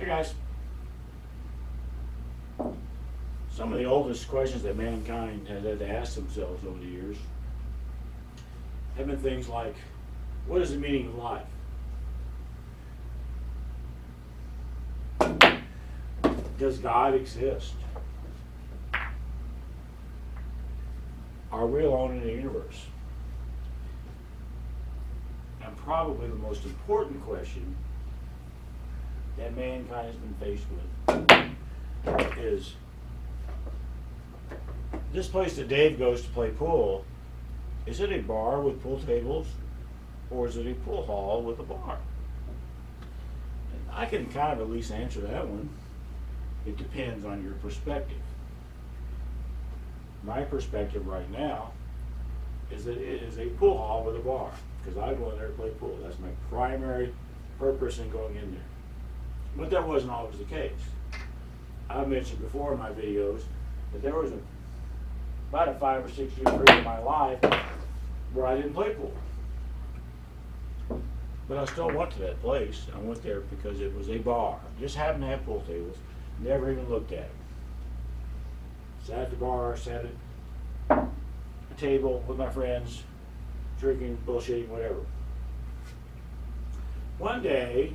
Hey guys. Some of the oldest questions that mankind has had to ask themselves over the years have been things like, what is the meaning of life? Does God exist? Are we alone in the universe? And probably the most important question that mankind has been faced with is, this place that Dave goes to play pool, is it a bar with pool tables, or is it a pool hall with a bar? And I can kind of at least answer that one. It depends on your perspective. My perspective right now is that it is a pool hall with a bar, because I go in there to play pool. That's my primary purpose in going in there. But that wasn't always the case. I've mentioned before in my videos that there was about a 5 or 6 year period of my life where I didn't play pool. But I still went to that place. I went there because it was a bar. Just happened to have pool tables. Never even looked at it. Sat at the bar, sat at a table with my friends, drinking, bullshitting, whatever. One day,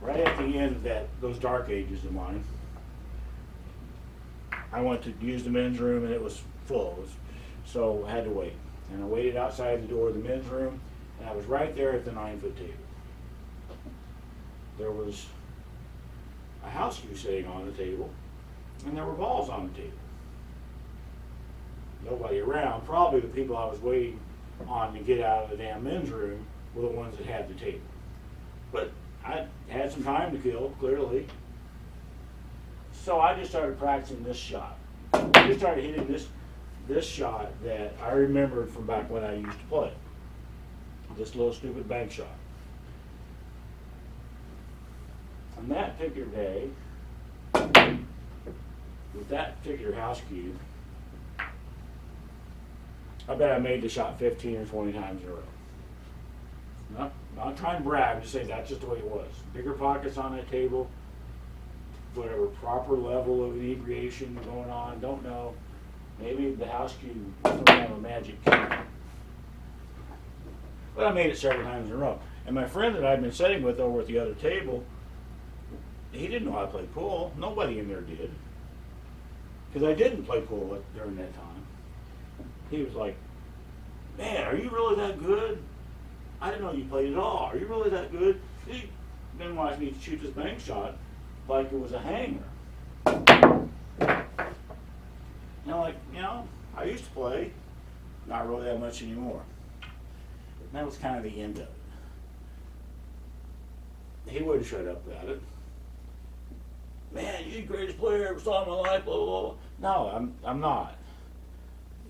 right at the end of those dark ages of mine, I went to use the men's room and it was full, so I had to wait. And I waited outside the door of the men's room, and I was right there at the 9-foot table. There was a house cue sitting on the table, and there were balls on the table. Nobody around. Probably the people I was waiting on to get out of the damn men's room were the ones that had the table. But I had some time to kill, clearly. So I just started practicing this shot. I just started hitting this shot that I remembered from back when I used to play. This little stupid bank shot. On that particular day, with that particular house cue, I bet I made the shot 15 or 20 times in a row. Not trying to brag, I'm just saying that's just the way it was. Bigger pockets on that table, whatever proper level of inebriation going on, don't know. Maybe the house cue was some kind of a magic cue. But I made it several times in a row. And my friend that I'd been sitting with over at the other table, he didn't know how to play pool. Nobody in there did. Because I didn't play pool during that time. He was like, man, are you really that good? I didn't know you played at all. Are you really that good? He then watched me shoot this bank shot like it was a hanger. And I'm like, I used to play, not really that much anymore. And that was kind of the end of it. He wouldn't shut up about it. Man, you're the greatest player I ever saw in my life, blah, blah, blah. No, I'm not.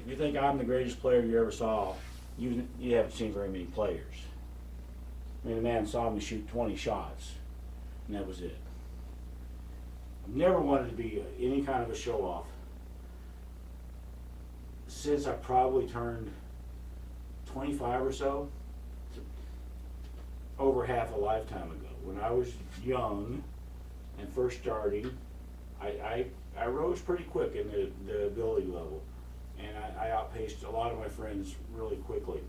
If you think I'm the greatest player you ever saw, you haven't seen very many players. I mean, the man saw me shoot 20 shots, and that was it. I've never wanted to be any kind of a show-off since I probably turned 25 or so, over half a lifetime ago. When I was young and first starting, I rose pretty quick in the ability level, and I outpaced a lot of my friends really quickly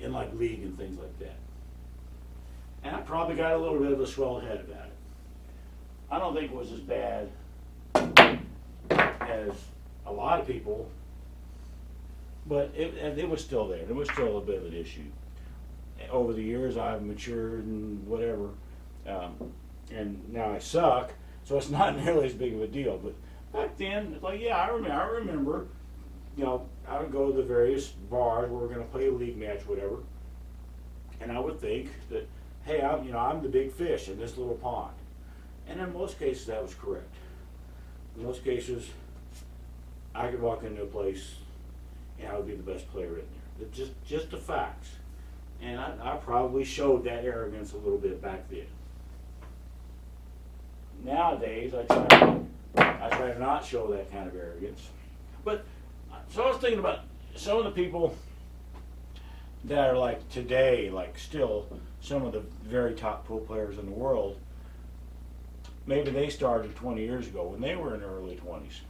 in like league and things like that. And I probably got a little bit of a swelled head about it. I don't think it was as bad as a lot of people, but it was still there. It was still a bit of an issue. Over the years, I've matured and whatever, and now I suck, so it's not nearly as big of a deal. But back then, it's like, yeah, I remember, I would go to the various bars where we're going to play a league match, whatever, and I would think that, hey, I'm the big fish in this little pond. And in most cases, that was correct. In most cases, I could walk into a place and I would be the best player in there. It's just the facts. And I probably showed that arrogance a little bit back then. Nowadays, I try to not show that kind of arrogance. But so I was thinking about some of the people that are like today, like still some of the very top pool players in the world, maybe they started 20 years ago when they were in their early 20s.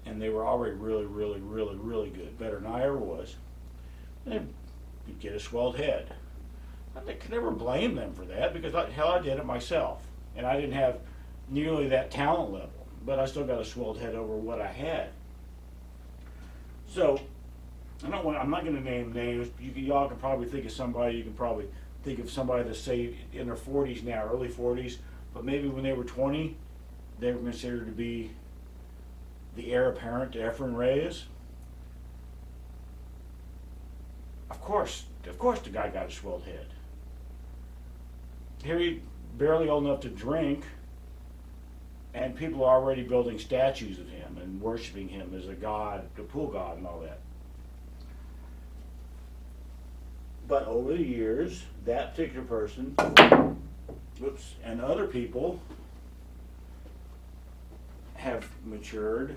And they were already really, really, really, really good, better than I ever was. They'd get a swelled head. I could never blame them for that because hell, I did it myself. And I didn't have nearly that talent level, but I still got a swelled head over what I had. So, I'm not going to name names. Y'all can probably think of somebody. You can probably think of somebody that's, say, in their 40s now, early 40s, but maybe when they were 20, they were considered to be the heir apparent to Efren Reyes. Of course, the guy got a swelled head. Here he barely old enough to drink, and people are already building statues of him and worshiping him as a god, the pool god and all that. But over the years, that particular person, and other people have matured,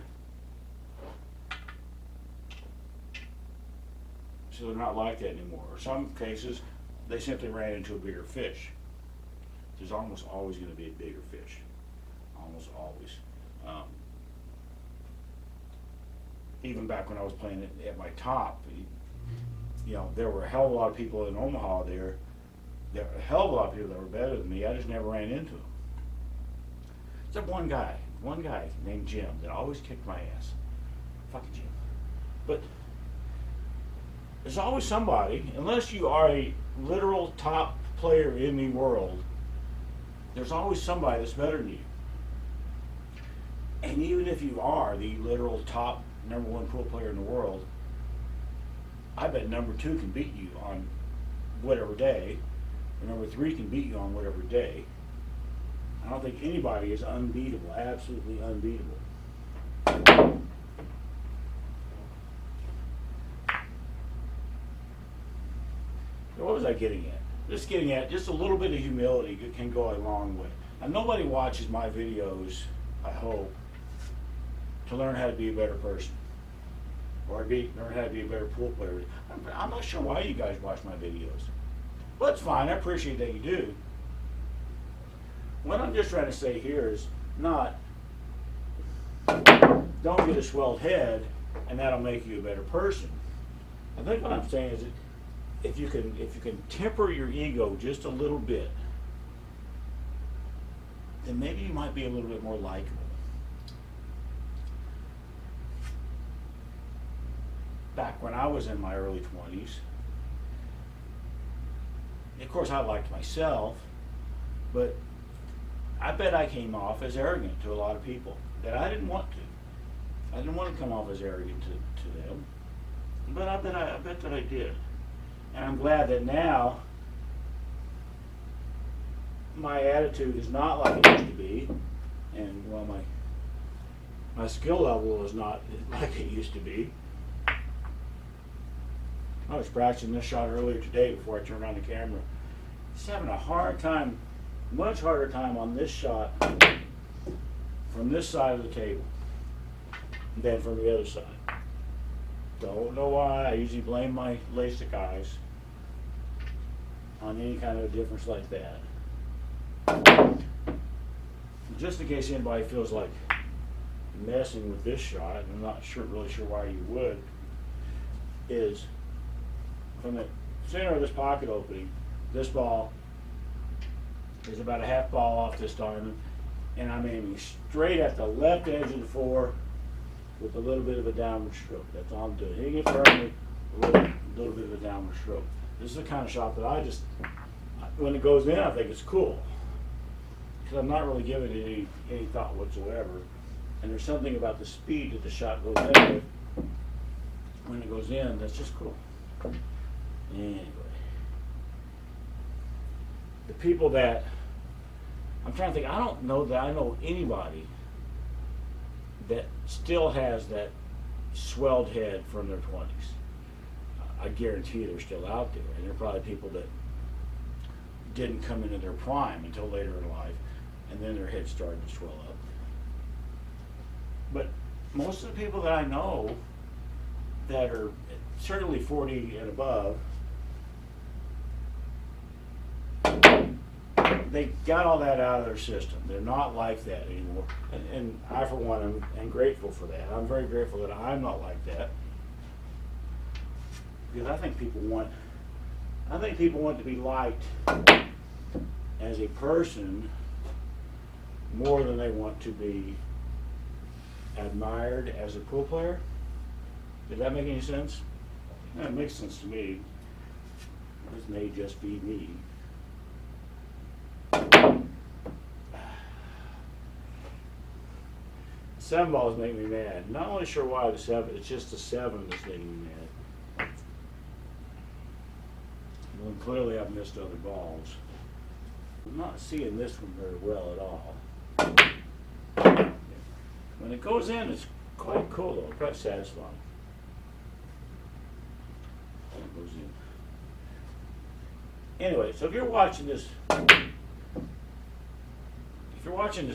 so they're not like that anymore. In some cases, they simply ran into a bigger fish. There's almost always going to be a bigger fish. Almost always. Even back when I was playing at my top, there were a hell of a lot of people in Omaha there. There were a hell of a lot of people that were better than me. I just never ran into them. Except one guy named Jim that always kicked my ass. Fucking Jim. But there's always somebody, unless you are a literal top player in the world, there's always somebody that's better than you. And even if you are the literal top number one pool player in the world, I bet number 2 can beat you on whatever day, or number 3 can beat you on whatever day. I don't think anybody is unbeatable, absolutely unbeatable. What was I getting at? Just a little bit of humility can go a long way. Now, nobody watches my videos, I hope, to learn how to be a better person. Or learn how to be a better pool player. I'm not sure why you guys watch my videos. But it's fine, I appreciate that you do. What I'm just trying to say here is not, don't get a swelled head and that'll make you a better person. I think what I'm saying is that if you can temper your ego just a little bit, then maybe you might be a little bit more likable. Back when I was in my early 20s, of course I liked myself, but I bet I came off as arrogant to a lot of people that I didn't want to. I didn't want to come off as arrogant to them, but I bet that I did. And I'm glad that now my attitude is not like it used to be, and well, my skill level is not like it used to be. I was practicing this shot earlier today before I turned on the camera. Just having a hard time, much harder time on this shot from this side of the table than from the other side. Don't know why. I usually blame my LASIK eyes on any kind of a difference like that. Just in case anybody feels like messing with this shot, and I'm not really sure why you would, is from the center of this pocket opening, this ball is about a half ball off this diamond, and I'm aiming straight at the left edge of the floor with a little bit of a downward stroke. That's all I'm doing. Hitting it firmly, a little bit of a downward stroke. This is the kind of shot that when it goes in, I think it's cool. Because I'm not really giving it any thought whatsoever. And there's something about the speed that the shot goes in with when it goes in that's just cool. Anyway, the people that I'm trying to think, I don't know that I know anybody that still has that swelled head from their 20s. I guarantee they're still out there, and there are probably people that didn't come into their prime until later in life, and then their head started to swell up. But most of the people that I know that are certainly 40 and above they got all that out of their system. They're not like that anymore. And I, for one, am grateful for that. I'm very grateful that I'm not like that. Because I think people want to be liked as a person more than they want to be admired as a pool player. Did that make any sense? That makes sense to me. This may just be me. Seven balls make me mad. Not only sure why the seven, it's just the seven that's making me mad. Well, clearly I've missed other balls. I'm not seeing this one very well at all. When it goes in, it's quite cool though, quite satisfying. When it goes in. Anyway, so if you're watching this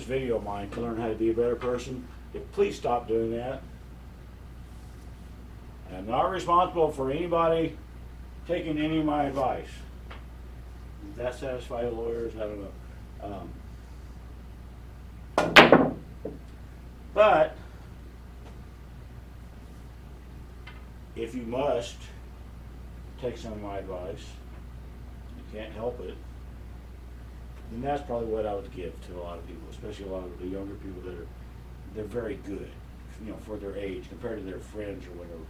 video of mine to learn how to be a better person, please stop doing that. I'm not responsible for anybody taking any of my advice. Does that satisfy the lawyers? I don't know. But if you must take some of my advice, you can't help it, then that's probably what I would give to a lot of people, especially a lot of the younger people that they're very good, for their age compared to their friends or whatever.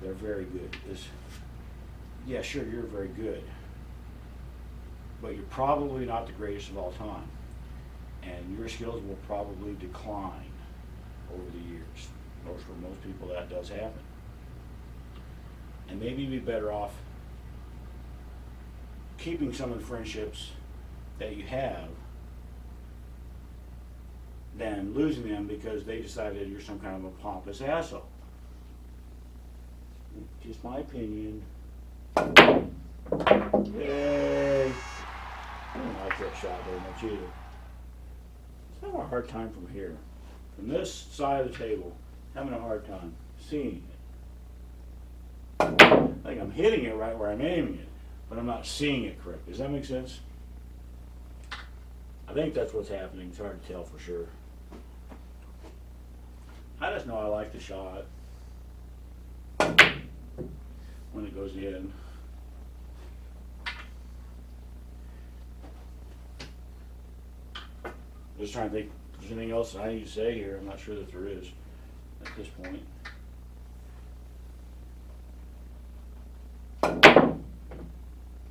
They're very good. Yeah, sure, you're very good, but you're probably not the greatest of all time, and your skills will probably decline over the years. For most people, that does happen, and maybe you'd be better off keeping some of the friendships that you have than losing them because they decided you're some kind of a pompous asshole. Just my opinion. Yay! I don't like that shot very much either. I'm having a hard time from here. From this side of the table, having a hard time seeing it. I think I'm hitting it right where I'm aiming it, but I'm not seeing it correctly. Does that make sense? I think that's what's happening. It's hard to tell for sure. I just know I like the shot when it goes in. Just trying to think if there's anything else I need to say here. I'm not sure that there is at this point. Oh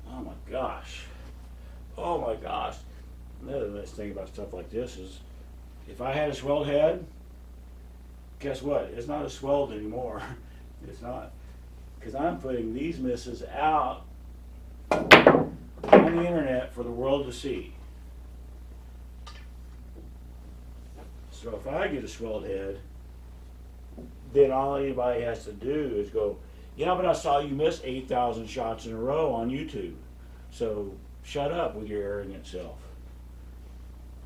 my gosh. Oh my gosh. Another nice thing about stuff like this is if I had a swelled head, guess what? It's not as swelled anymore. It's not. Because I'm putting these misses out on the internet for the world to see. So if I get a swelled head, then all anybody has to do is go, yeah, but I saw you miss 8,000 shots in a row on YouTube. So shut up with your arrogant self.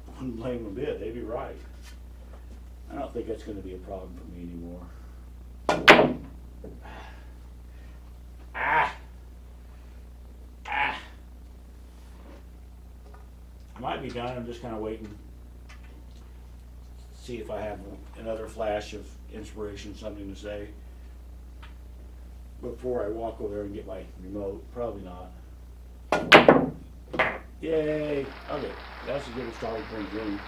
I wouldn't blame them a bit. They'd be right. I don't think that's going to be a problem for me anymore. I might be done. I'm just kind of waiting. See if I have another flash of inspiration, something to say before I walk over there and get my remote. Probably not. Yay! Okay, that's a good starting point for me.